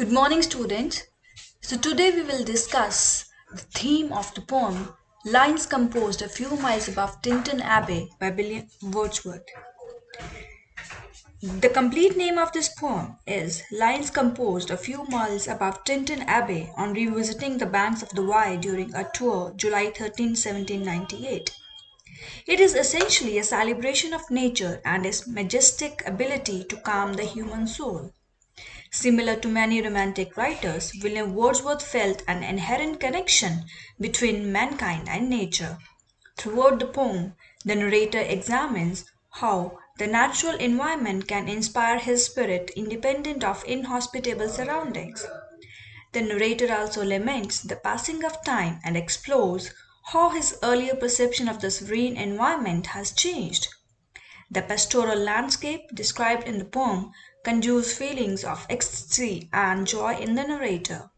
Good morning, students. So, today we will discuss the theme of the poem Lines Composed a Few Miles Above Tinton Abbey by William Wordsworth. The complete name of this poem is Lines Composed a Few Miles Above Tinton Abbey on Revisiting the Banks of the Wye during a tour July 13, 1798. It is essentially a celebration of nature and its majestic ability to calm the human soul. Similar to many Romantic writers, William Wordsworth felt an inherent connection between mankind and nature. Throughout the poem, the narrator examines how the natural environment can inspire his spirit independent of inhospitable surroundings. The narrator also laments the passing of time and explores how his earlier perception of the serene environment has changed. The pastoral landscape described in the poem conjures feelings of ecstasy and joy in the narrator.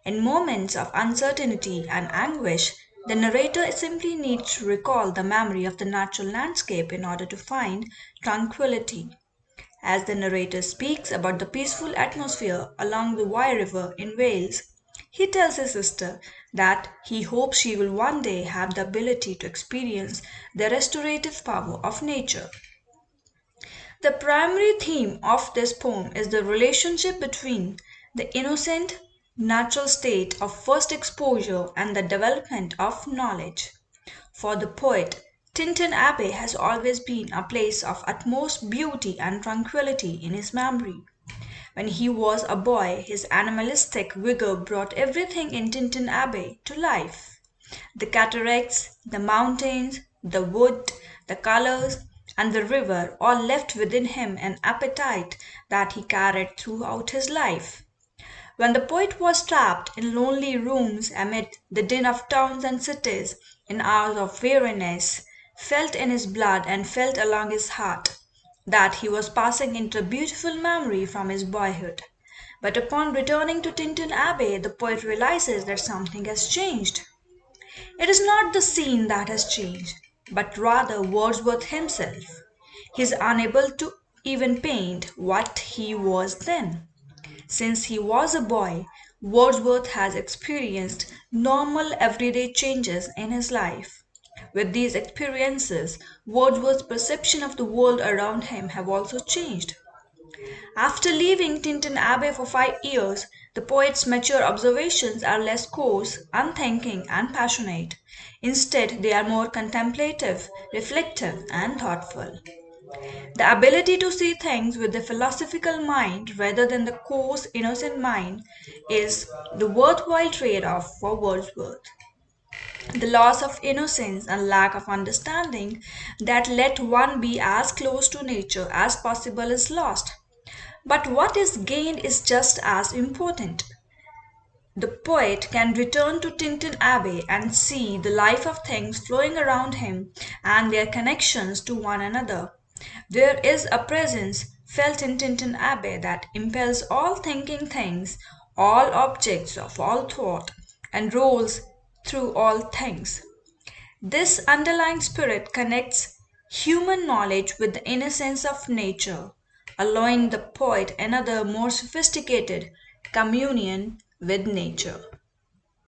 In moments of uncertainty and anguish, the narrator simply needs to recall the memory of the natural landscape in order to find tranquility. As the narrator speaks about the peaceful atmosphere along the Wye River in Wales, he tells his sister that he hopes she will one day have the ability to experience the restorative power of nature. The primary theme of this poem is the relationship between the innocent, natural state of first exposure and the development of knowledge. For the poet, Tinton Abbey has always been a place of utmost beauty and tranquility in his memory. When he was a boy, his animalistic vigor brought everything in Tinton Abbey to life. The cataracts, the mountains, the wood, the colors, and the river all left within him an appetite that he carried throughout his life. When the poet was trapped in lonely rooms amid the din of towns and cities, in hours of weariness, felt in his blood and felt along his heart that he was passing into a beautiful memory from his boyhood. But upon returning to Tinton Abbey, the poet realizes that something has changed. It is not the scene that has changed, but rather Wordsworth himself. He is unable to even paint what he was then. Since he was a boy, Wordsworth has experienced normal everyday changes in his life. With these experiences, Wordsworth's perception of the world around him have also changed. After leaving Tinton Abbey for 5 years, the poet's mature observations are less coarse, unthinking, and passionate. Instead, they are more contemplative, reflective, and thoughtful. The ability to see things with the philosophical mind rather than the coarse, innocent mind is the worthwhile trade off for Wordsworth. The loss of innocence and lack of understanding that let one be as close to nature as possible is lost. But what is gained is just as important. The poet can return to Tinton Abbey and see the life of things flowing around him and their connections to one another. There is a presence felt in Tinton Abbey that impels all thinking things, all objects of all thought, and rolls through all things. This underlying spirit connects human knowledge with the innocence of nature, allowing the poet another more sophisticated communion with nature.